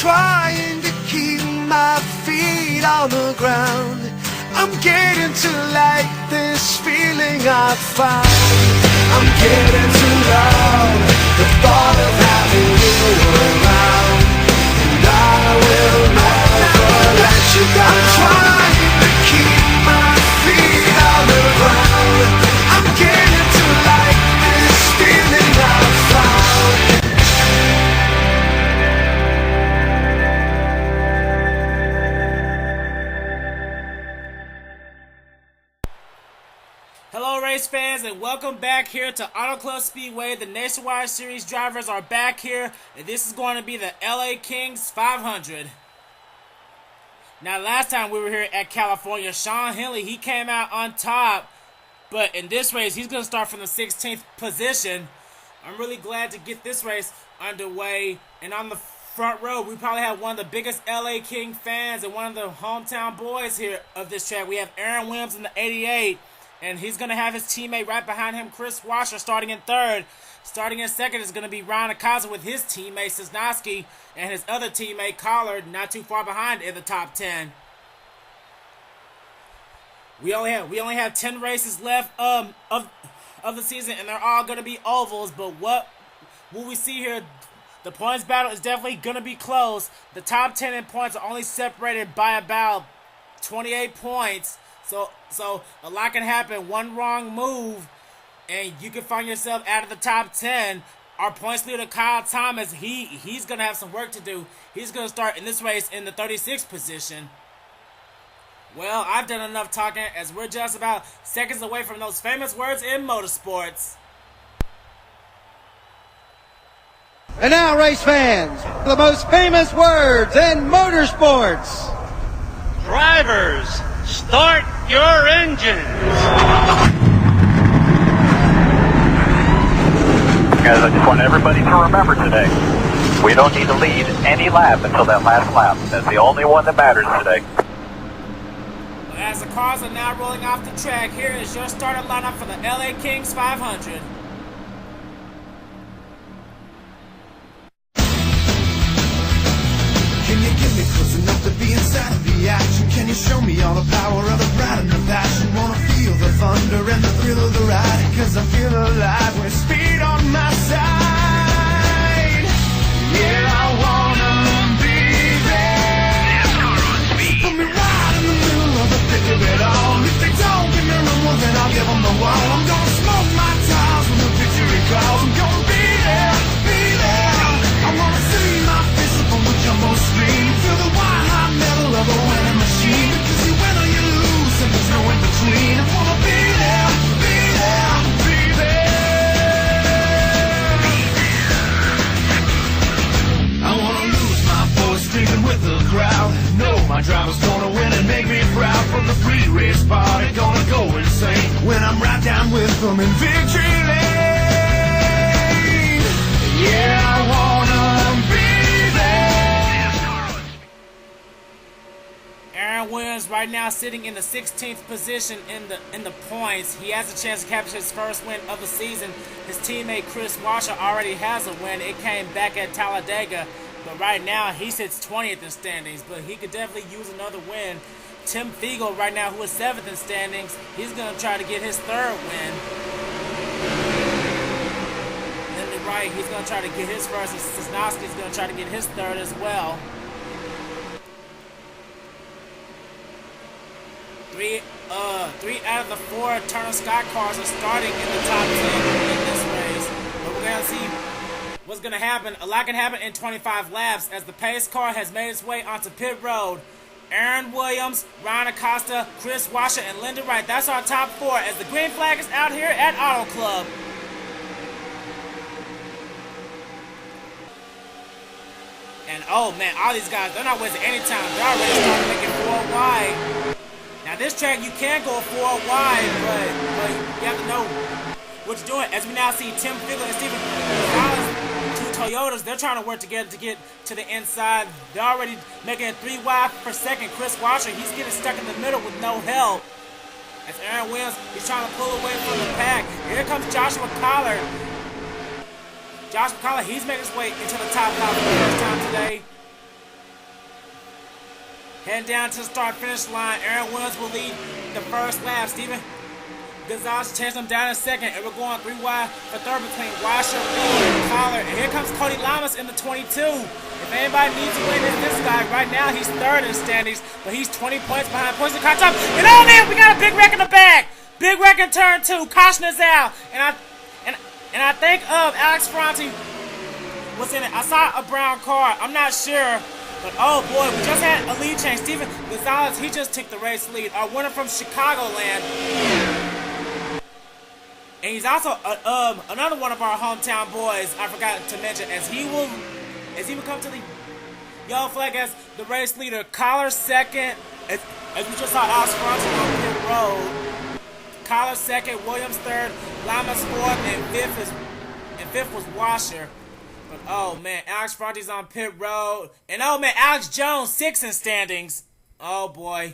trying to keep my feet on the ground. I'm getting to like this feeling I found. I'm getting to love the thought of having you around. And I will never let you go. I'm trying to keep my feet on the ground. I'm getting to like this feeling I found. Hello race fans, and welcome back here to Auto Club Speedway. The Nationwide Series drivers are back here, and this is going to be the LA Kings 500. Now last time we were here at California, Sean Henley, he came out on top, but in this race he's going to start from the 16th position. I'm really glad to get this race underway, and on the front row we probably have one of the biggest LA King fans and one of the hometown boys here of this track. We have Aaron Williams in the 88. And he's going to have his teammate right behind him, Kris Wascher, starting in third. Starting in second is going to be Ryan Akaza with his teammate, Sosnoski, and his other teammate, Collard, not too far behind in the top 10. We only have 10 races left of the season, and they're all going to be ovals. But what will we see here? The points battle is definitely going to be close. The top 10 in points are only separated by about 28 points. So a lot can happen. One wrong move, and you can find yourself out of the top 10. Our points leader, Kyle Thomas, he's going to have some work to do. He's going to start in this race in the 36th position. Well, I've done enough talking, as we're just about seconds away from those famous words in motorsports. And now, race fans, the most famous words in motorsports. Drivers, start your engines. Guys, I just want everybody to remember today, we don't need to lead any lap until that last lap. That's the only one that matters today. As the cars are now rolling off the track, here is your starting lineup for the LA Kings 500. Can you get me close enough to be inside of the action? Can you show me all the power of the pride and the passion? Wanna feel the thunder and the thrill of the ride, cause I feel alive with speed on my side. Yeah, I wanna be there. Put me right in the middle of the thick of it all. If they don't give me room, well then I'll give them the wall. I'm gonna smoke my tires when the victory calls. I'm gonna be there, be there. I wanna see my face up on the jumbo screen. Feel the white hot metal of a winning machine. Because you win or you lose and there's no in between. I wanna be there, be there, be there. I wanna lose my voice screaming with the crowd. Know my driver's gonna win and make me proud. From the free race party, gonna go insane when I'm right down with them in victory lane. Yeah, I wanna be there. Aaron Williams right now sitting in the 16th position in the points. He has a chance to capture his first win of the season. His teammate Kris Wascher already has a win. It came back at Talladega, but right now he sits 20th in standings, but he could definitely use another win. Tim Fiegel right now, who is 7th in standings, he's going to try to get his third win. Right, he's going to try to get his first, and Sosnoski's going to try to get his third as well. Three out of the 4 Turner Scott cars are starting in the top 10 in this race. But we're going to see what's going to happen. A lot can happen in 25 laps as the pace car has made its way onto pit road. Aaron Williams, Ryan Acosta, Kris Wascher, and Lyndon Wright. That's our top 4 as the green flag is out here at Auto Club. And oh man, all these guys, they're not wasting any time. They're already starting making 4 wide. Now this track you can go 4 wide, but you have to know what you're doing. As we now see Tim Fiegel and Stephen Gonzalez, 2 Toyotas, they're trying to work together to get to the inside. They're already making it 3 wide per second. Kris Wascher, he's getting stuck in the middle with no help. As Aaron Williams, he's trying to pull away from the pack. Here comes Joshua Collard. Josh McCullough, he's making his way into the top 5 for the first time today. Heading down to the start-finish line. Aaron Williams will lead the first lap. Steven Gonzalez chased him down in second, and we're going 3 wide for third between Wascher, and Collar. And here comes Cody Llamas in the 22. If anybody needs to win, it's this guy. Right now, he's third in the standings, but he's 20 points behind Poison Contop. And oh man, we got a big wreck in the back. Big wreck in turn 2. Caution is out, and I think Alex Ferranti was in it. I saw a brown car. I'm not sure. But oh boy, we just had a lead change. Steven Gonzalez, he just took the race lead. Our winner from Chicagoland. And he's also another one of our hometown boys. I forgot to mention, as he will come to the yellow flag as the race leader. Collar second, as we just saw Alex Ferranti on pit road. Collar second, Williams third, Llamas fourth, and fifth was Wascher. But oh man, Alex Ferranti's on pit road, and oh man, Alex Jones 6th in standings. Oh boy.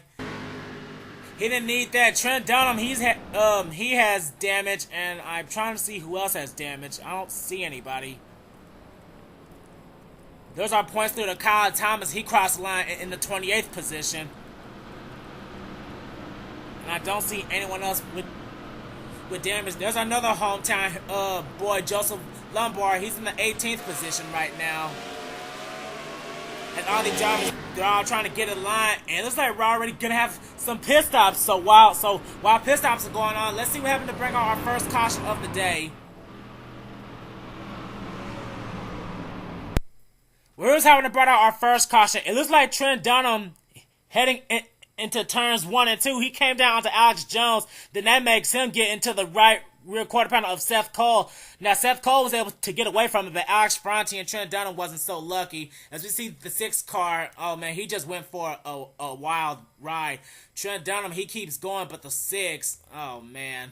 He didn't need that. Trent Dunham, he has damage, and I'm trying to see who else has damage. I don't see anybody. Those are points through to Kyle Thomas. He crossed the line in the 28th position. And I don't see anyone else with damage. There's another hometown boy, Joseph Lombard. He's in the 18th position right now. And all the drivers, they're all trying to get in line, and it looks like we're already gonna have some pit stops. So while pit stops are going on, let's see what happened to bring on our first caution of the day. We're just having to bring out our first caution. It looks like Trent Dunham heading into turns 1 and 2. He came down onto Alex Jones. Then that makes him get into the right rear quarter panel of Seth Cole. Now, Seth Cole was able to get away from it, but Alex Ferranti and Trent Dunham wasn't so lucky. As we see the 6th car, oh man, he just went for a wild ride. Trent Dunham, he keeps going, but the 6th, oh man.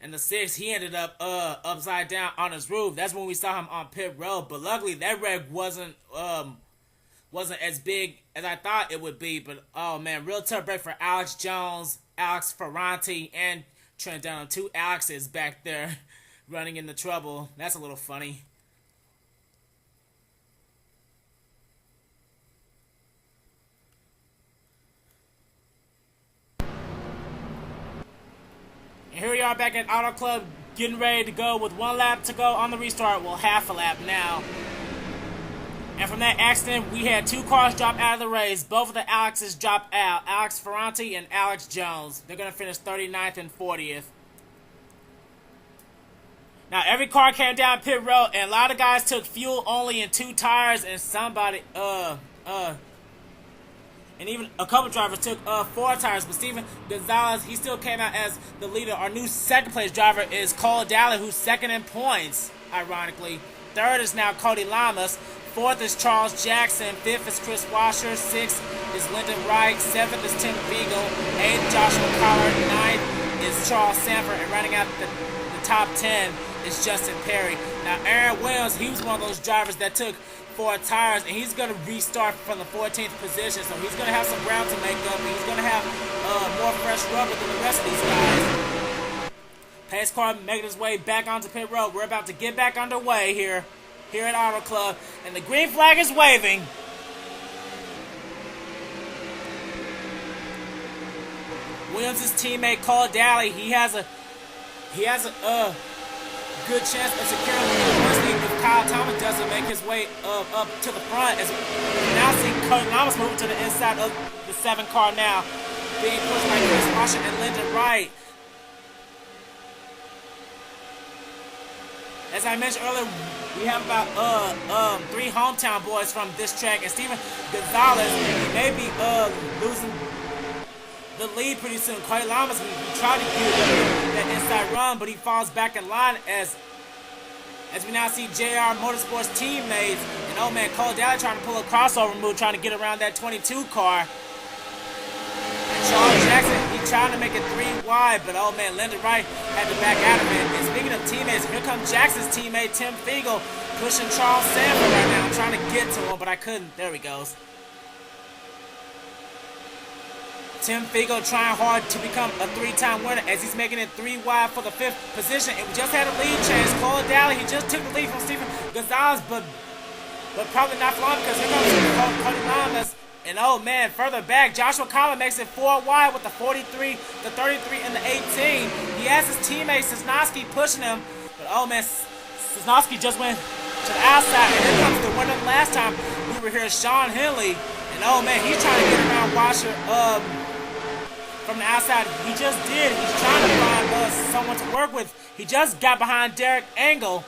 And the 6th, he ended up upside down on his roof. That's when we saw him on pit road. But luckily, that wreck wasn't as big as I thought it would be. But oh man, real tough break for Alex Jones, Alex Ferranti, and Trent Dunham. 2 Alexes back there running into trouble. That's a little funny. And here we are back at Auto Club, getting ready to go with 1 lap to go on the restart. Well, half a lap now. And from that accident, we had 2 cars drop out of the race. Both of the Alexes dropped out. Alex Ferranti and Alex Jones. They're going to finish 39th and 40th. Now, every car came down pit road, and a lot of guys took fuel only in 2 tires, and somebody, and even a couple drivers took 4 tires. But Steven Gonzalez, he still came out as the leader. Our new 2nd place driver is Cole Dalley, who's 2nd in points, ironically. 3rd is now Cody Llamas. 4th is Charles Jackson. 5th is Kris Wascher. 6th is Lyndon Wright. 7th is Tim Fiegel. 8th, Joshua Collard. 9th is Charles Sanford. And running out the top 10 is Justin Perry. Now, Aaron Williams, he was one of those drivers that took 4 tires, and he's going to restart from the 14th position. So he's going to have some ground to make up, and he's going to have more fresh rubber than the rest of these guys. Pace car making his way back onto pit road. We're about to get back underway here at Auto Club, and the green flag is waving. Williams' teammate Cole Dalley, he has a good chance of securing the first lead if Kyle Thomas doesn't make his way up to the front. As we now see Cody Llamas moving to the inside of the 7 car now, being pushed by Kris Wascher and Lyndon Wright. As I mentioned earlier, we have about 3 hometown boys from this track, and Steven Gonzalez may be losing the lead pretty soon. Cody Llamas, he tried to get that inside run, but he falls back in line as we now see JR Motorsports teammates. And oh man, Cole Dalley trying to pull a crossover move, trying to get around that 22 car. And Charles Jackson, he's trying to make it 3 wide, but oh man, Lyndon Wright had to back out of it. And speaking of teammates, here comes Jackson's teammate Tim Fiegel pushing Charles Sanford right now. I'm trying to get to him, but I couldn't. There he goes. Tim Fiegel trying hard to become a 3-time winner as he's making it 3 wide for the 5th position. And we just had a lead change. Cole Dalley, he just took the lead from Stephen Gonzalez, but probably not for long because here comes Cody Llamas. And oh man, further back, Joshua Collar makes it 4 wide with the 43, the 33, and the 18. He has his teammate Sosnoski pushing him, but oh man, Sosnoski just went to the outside. And here comes the winner last time we were here, Sean Henley. And oh man, he's trying to get around Wascher from the outside. He just did. He's trying to find someone to work with. He just got behind Derek Engel.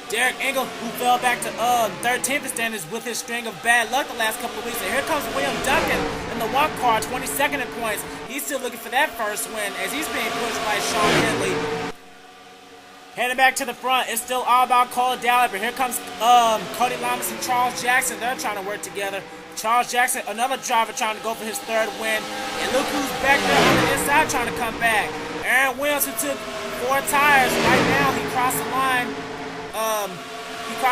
Derek Engel, who fell back to 13th in standings with his string of bad luck the last couple of weeks. And here comes William Duncan in the 1 car, 22nd in points. He's still looking for that first win as he's being pushed by Sean Henley. Heading back to the front, it's still all about Cole Dalley, but here comes Cody Llamas and Charles Jackson. They're trying to work together. Charles Jackson, another driver trying to go for his 3rd win. And look who's back there on the inside trying to come back. Aaron Williams, who took 4 tires. Right now, he crossed the line.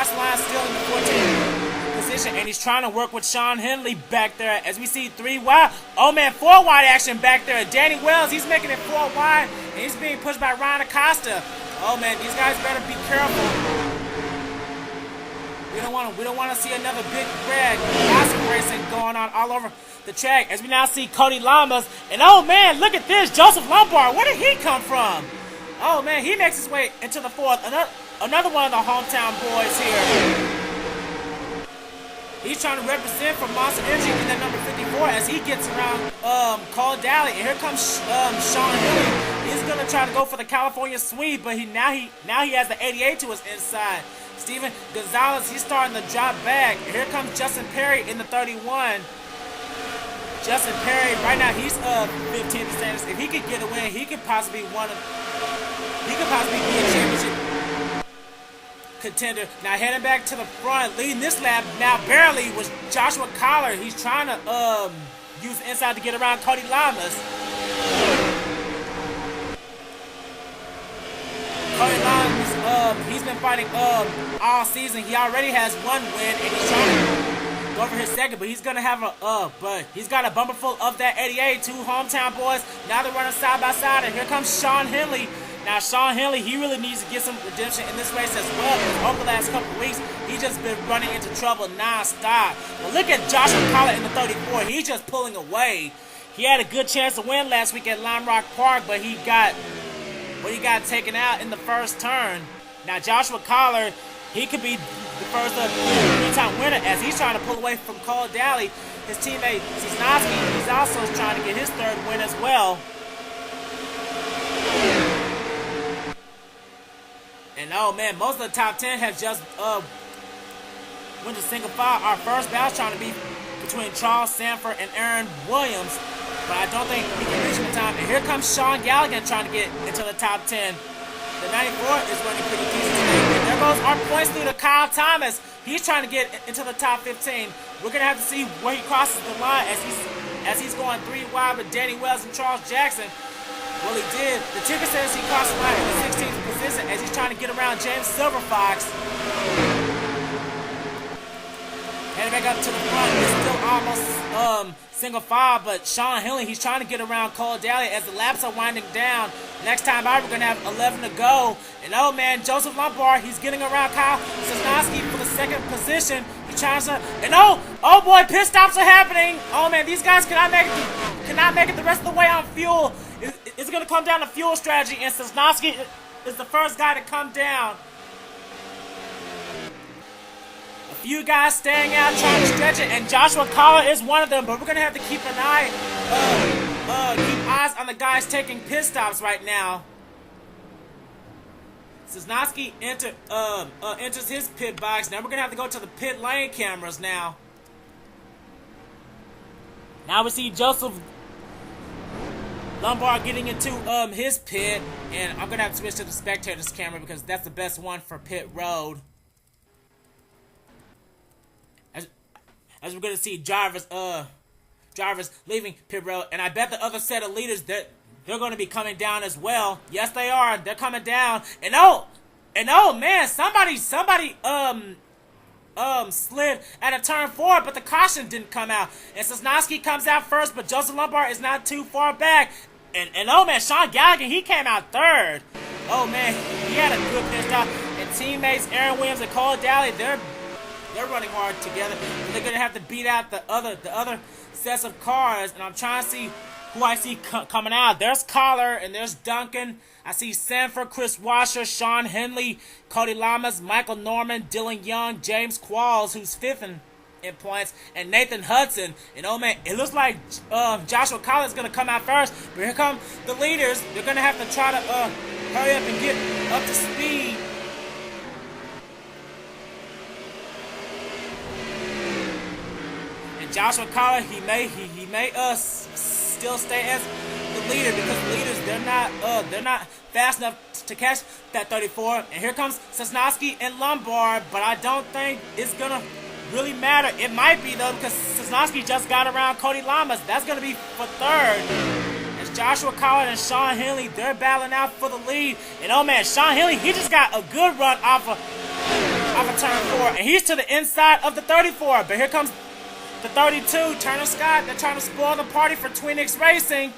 Still in the 14th position, and he's trying to work with Sean Henley back there as we see 3 wide. Oh man, 4 wide action back there. Danny Wells, he's making it 4 wide, and he's being pushed by Ryan Acosta. Oh man, these guys better be careful. We don't want to see another big red Oscar racing going on all over the track as we now see Cody Llamas. And oh man, look at this, Joseph Lombard. Where did he come from? Oh man, he makes his way into the 4th. Another one of the hometown boys here. He's trying to represent for Monster Energy in that number 54 as he gets around Cole Dalley. And here comes Sean Henley. He's gonna try to go for the California sweep, but now he has the 88 to his inside. Stephen Gonzalez, he's starting to drop back. And here comes Justin Perry in the 31. Justin Perry, right now he's 15th standings. If he could get a win, he could possibly be a championship contender. Now heading back to the front, leading this lap now barely was Joshua Collar. He's trying to use the inside to get around Cody Llamas. Cody Llamas, he's been fighting all season. He already has 1 win, and he's trying to go for his 2nd, but he's gonna have but he's got a bumper full of that 88. 2 hometown boys. Now they're running side by side, and here comes Sean Henley. Now, Sean Henley, he really needs to get some redemption in this race as well. Because over the last couple of weeks, he's just been running into trouble non-stop. But look at Joshua Collar in the 34. He's just pulling away. He had a good chance to win last week at Lime Rock Park, but he got taken out in the first turn. Now, Joshua Collar, he could be the first 3-time winner as he's trying to pull away from Cole Dalley. His teammate, Sosnoski, he's also trying to get his 3rd win as well. And oh man, most of the top 10 have just went to single file. Our first battle's trying to be between Charles Sanford and Aaron Williams, but I don't think he can reach him in time. And here comes Sean Gallagher trying to get into the top 10. The 94 is running pretty decent today. And there goes our points leader, Kyle Thomas. He's trying to get into the top 15. We're gonna have to see where he crosses the line as he's going 3 wide with Danny Wells and Charles Jackson. Well, he did. The ticker says he crossed the line in the 16th position as he's trying to get around James Silverfox. Heading back up to the front, it's still almost single file, but Sean Henley, he's trying to get around Cole Dalley as the laps are winding down. Next time out, we're going to have 11 to go. And oh man, Joseph Lombard, he's getting around Kyle Sosnoski for the 2nd position. He tries to, and oh boy, pit stops are happening. Oh man, these guys cannot make it the rest of the way on fuel. It's going to come down to fuel strategy, and Sosnoski is the first guy to come down. A few guys staying out trying to stretch it, and Joshua Collar is one of them, but we're going to have to keep an eye, keep eyes on the guys taking pit stops right now. Sosnoski enters his pit box. Now we're going to have to go to the pit lane cameras now. Now we see Joseph Lombard getting into his pit, and I'm gonna have to switch to the spectators camera because that's the best one for pit road. As we're gonna see drivers leaving pit road, and I bet the other set of leaders that they're gonna be coming down as well. Yes, they are. They're coming down, and oh man, somebody slid at a turn 4, but the caution didn't come out. And Sosnoski comes out first, but Joseph Lombard is not too far back. And oh man, Sean Gallagher, he came out third. Oh man, he had a good pit stop. And teammates Aaron Williams and Cole Dalley, they're running hard together. They're gonna have to beat out the other sets of cars. And I'm trying to see who I see coming out. There's Collar and there's Duncan. I see Sanford, Kris Wascher, Sean Henley, Cody Llamas, Michael Norman, Dylan Young, James Qualls, who's 5th in points, and Nathan Hudson. And oh man, it looks like Joshua Collins is going to come out first. But here come the leaders. They're going to have to try to hurry up and get up to speed. And Joshua Collins, he may still stay as the leader, because the leaders, they're not fast enough to catch that 34. And here comes Sosnoski and Lombard, but I don't think it's gonna really matter. It might be though, because Sosnoski just got around Cody Llamas. That's gonna be for 3rd. It's Joshua Collins and Sean Henley. They're battling out for the lead. And oh man, Sean Henley, he just got a good run off of turn 4, and he's to the inside of the 34. But here comes the 32, Turner Scott. They're trying to spoil the party for Twinix Racing.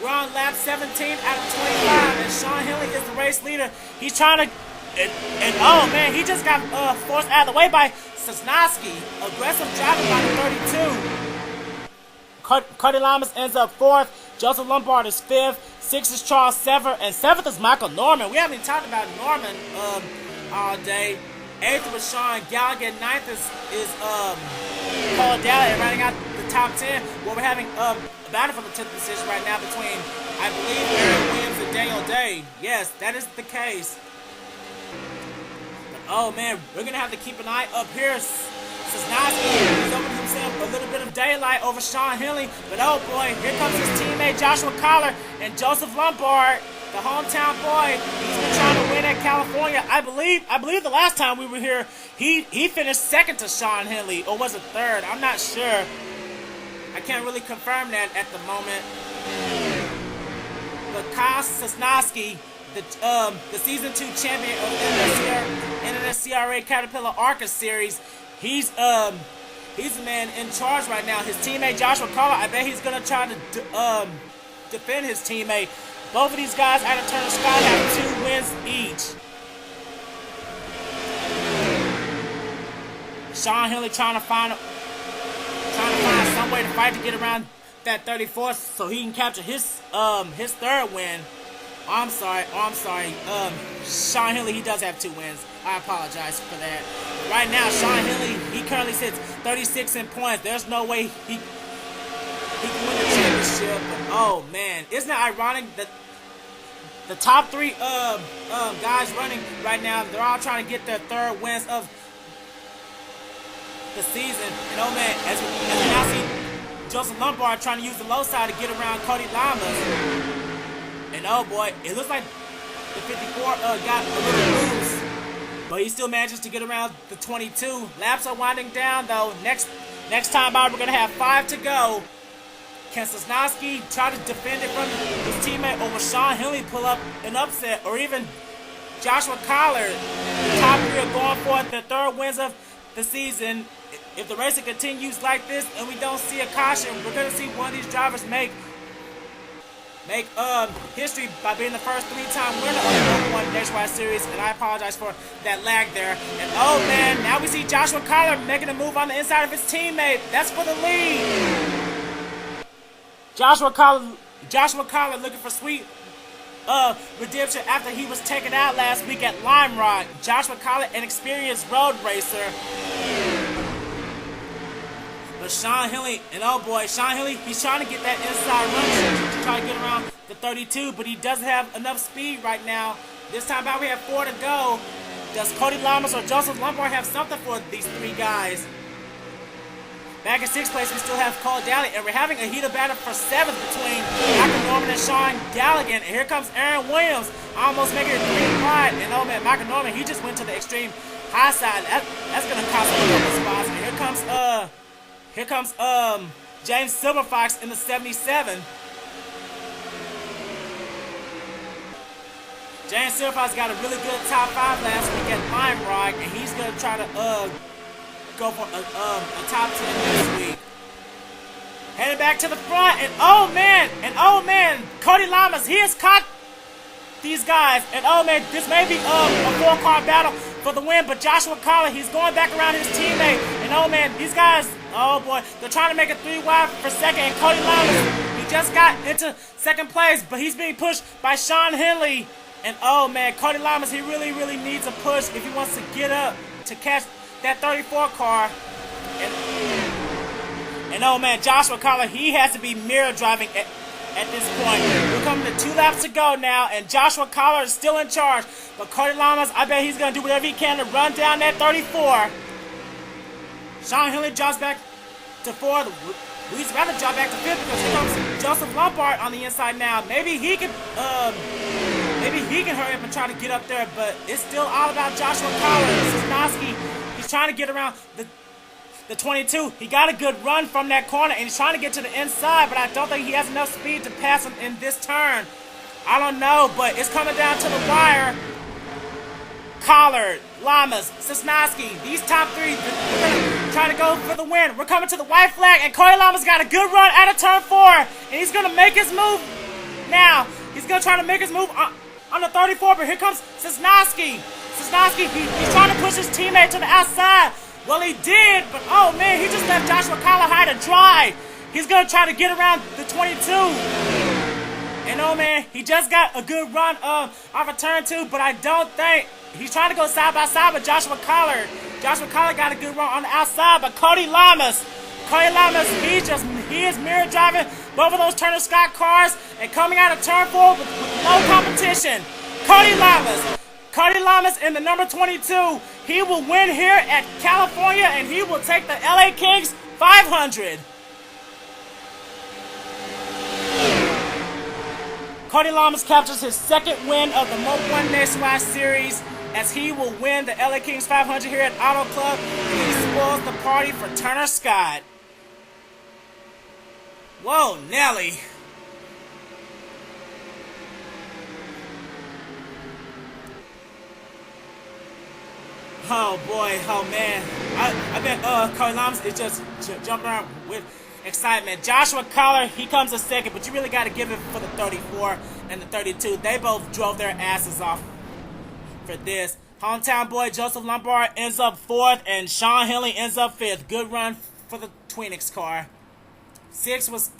We're on lap 17 out of 25, and Sean Henley is the race leader. He's trying to, and oh man, he just got forced out of the way by Sosnoski. Aggressive driving by the 32. Cody Llamas ends up 4th. Joseph Lombard is 5th. 6th is Charles Sever, and 7th is Michael Norman. We haven't even talked about Norman all day. 8th was Sean Gallagher. 9th is Cole Dalley, running out the top 10. Well, we're having a battle for the 10th position right now between, I believe, Aaron Williams and Daniel Day. Yes, that is the case. But, oh man, we're gonna have to keep an eye up here. Sosnoski is opening himself a little bit of daylight over Sean Henley. But oh boy, here comes his teammate Joshua Collar and Joseph Lombard, the hometown boy. He's been trying to win at California. I believe the last time we were here, he finished 2nd to Sean Henley, or was it 3rd? I'm not sure. I can't really confirm that at the moment. But Kyle Sosnoski, the season 2 champion of the NASCAR Caterpillar ARCA series, he's the man in charge right now. His teammate Joshua Collar, I bet he's gonna try to defend his teammate. Both of these guys out of Turner Scott have 2 wins each. Sean Henley trying to find some way to fight to get around that 34th so he can capture his 3rd win. I'm sorry. Sean Henley, he does have 2 wins. I apologize for that. But right now, Sean Henley, he currently sits 36 in points. There's no way he can win the championship. But oh man, isn't it ironic that the top 3 guys running right now, they're all trying to get their 3rd wins of the season. And oh man, as we now see Joseph Lombard trying to use the low side to get around Cody Llamas. And oh boy, it looks like the 54 got a little loose, but he still manages to get around the 22. Laps are winding down though. Next time out, we're gonna have 5 to go. Can Sosnoski try to defend it from his teammate, or will Sean Henley pull up an upset, or even Joshua Collar? The top 3 are going for their 3rd wins of the season. If the racing continues like this and we don't see a caution, we're gonna see one of these drivers make history by being the first 3-time winner of the number 1 Nationwide Series. And I apologize for that lag there. And oh man, now we see Joshua Collar making a move on the inside of his teammate. That's for the lead. Joshua Collar looking for sweet redemption after he was taken out last week at Lime Rock. Joshua Collar, an experienced road racer. But Sean Henley, and oh boy, Sean Henley, he's trying to get that inside run to try to get around the 32, but he doesn't have enough speed right now. This time out, we have 4 to go. Does Cody Llamas or Joseph Lombard have something for these 3 guys? Back in 6th place, we still have Cole Dalley, and we're having a heated battle for 7th between Michael Norman and Sean Gallagher. And here comes Aaron Williams, almost making it 3 wide. And oh man, Michael Norman, he just went to the extreme high side. That's gonna cost him a couple spots. And here comes James Silverfox in the 77. James Silverfox got a really good top 5 last week at Lime Rock, and he's going to try to go for a top 10 this week. Heading back to the front, and oh man, Cody Llamas, he has caught these guys, and oh man, this may be a 4-car battle for the win, but Joshua Collar, he's going back around his teammate, and oh man, these guys, oh boy, they're trying to make it 3 wide for second, and Cody Llamas, he just got into second place, but he's being pushed by Sean Henley, and oh man, Cody Llamas, he really needs a push if he wants to get up to catch that 34 car, and oh man, Joshua Collar, he has to be mirror driving at this point. We're coming to 2 laps to go now, and Joshua Collar is still in charge. But Cody Llamas, I bet he's going to do whatever he can to run down that 34. Sean Henley drops back to 4th. We'd rather drop back to 5th because here comes Joseph Lombard on the inside now. Maybe he can hurry up and try to get up there, but it's still all about Joshua Collar. Sosnoski, he's trying to get around the 22, he got a good run from that corner, and he's trying to get to the inside, but I don't think he has enough speed to pass him in this turn. I don't know, but it's coming down to the wire. Collard, Llamas, Sosnoski, these top 3, we're going to try to go for the win. We're coming to the white flag, and Cody Llamas got a good run out of turn 4, and he's going to make his move now. He's going to try to make his move on the 34, but here comes Sosnoski. Sosnoski, he's trying to push his teammate to the outside. Well, he did, but oh man, he just left Joshua Collar high to dry. He's going to try to get around the 22. And oh man, he just got a good run off of turn 2, but I don't think he's trying to go side by side with Joshua Collar. Joshua Collar got a good run on the outside, but Cody Llamas, he is mirror driving both of those Turner Scott cars and coming out of turn 4 with no competition. Cody Llamas in the number 22. He will win here at California, and he will take the LA Kings 500. Cody Llamas captures his 2nd win of the Mobil 1 Nationwide Series as he will win the LA Kings 500 here at Auto Club. He spoils the party for Turner Scott. Whoa, Nelly. Oh boy, oh man. I bet Cody Llamas is just jumping around with excitement. Joshua Collar, he comes a 2nd, but you really got to give it for the 34 and the 32. They both drove their asses off for this. Hometown boy Joseph Lombard ends up 4th, and Sean Henley ends up 5th. Good run for the Tweenix car. 6th was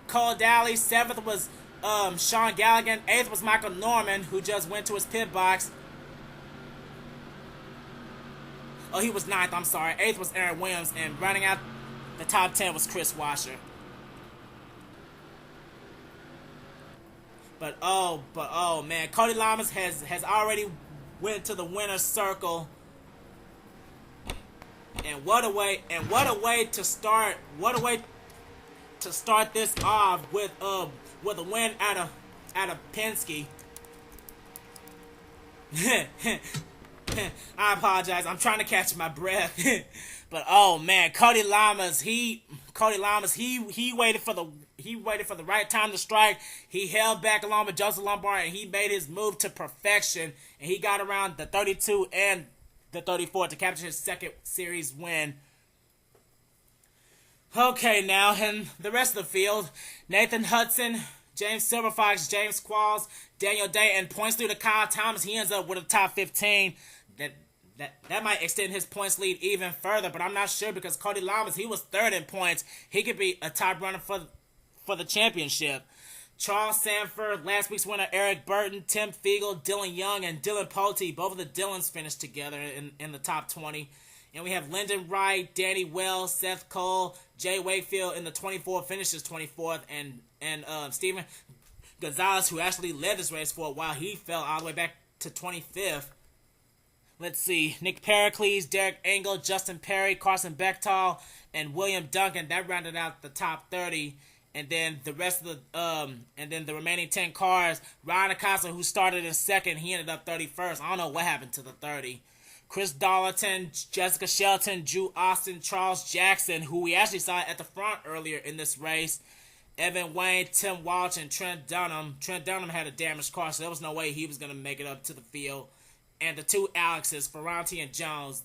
Cole Dalley. 7th was Sean Galligan. 8th was Michael Norman, who just went to his pit box. Oh, he was 9th, I'm sorry. 8th was Aaron Williams, and running out the top 10 was Kris Wascher. But oh man, Cody Llamas has already went to the winner's circle. And what a way to start this off with a win out of Penske. I apologize. I'm trying to catch my breath. But oh man, Cody Llamas, he waited for the right time to strike. He held back along with Joseph Lombard, and he made his move to perfection. And he got around the 32 and the 34 to capture his 2nd series win. Okay, now in the rest of the field, Nathan Hudson, James Silverfox, James Qualls, Daniel Day, and points through to Kyle Thomas. He ends up with a top 15. That might extend his points lead even further, but I'm not sure because Cody Llamas, he was 3rd in points. He could be a top runner for the championship. Charles Sanford, last week's winner Eric Burton, Tim Fiegel, Dylan Young, and Dillon Poteet. Both of the Dillons finished together in the top 20. And we have Lyndon Wright, Danny Wells, Seth Cole, Jay Wakefield in the 24 finishes 24th, and Steven Gonzalez, who actually led this race for a while, he fell all the way back to 25th. Let's see, Nick Pericles, Derek Engel, Justin Perry, Carson Beightol, and William Duncan. That rounded out the top 30. And then the rest of the remaining 10 cars, Ryan Acosta, who started in 2nd, he ended up 31st. I don't know what happened to the 30. Chris Darlington, Jessica Shelton, Drew Austin, Charles Jackson, who we actually saw at the front earlier in this race, Evan Wayne, Tim Walch, and Trent Dunham. Trent Dunham had a damaged car, so there was no way he was going to make it up to the field. And the two Alexes, Ferranti and Jones,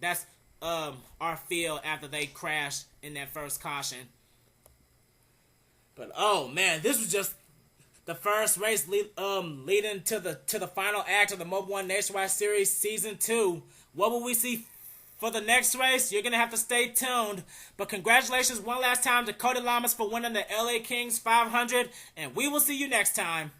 that's our field after they crashed in that first caution. But oh man, this was just the first race leading to the final act of the Mobil 1 Nationwide Series Season 2. What will we see for the next race? You're going to have to stay tuned. But congratulations one last time to Cody Llamas for winning the LA Kings 500. And we will see you next time.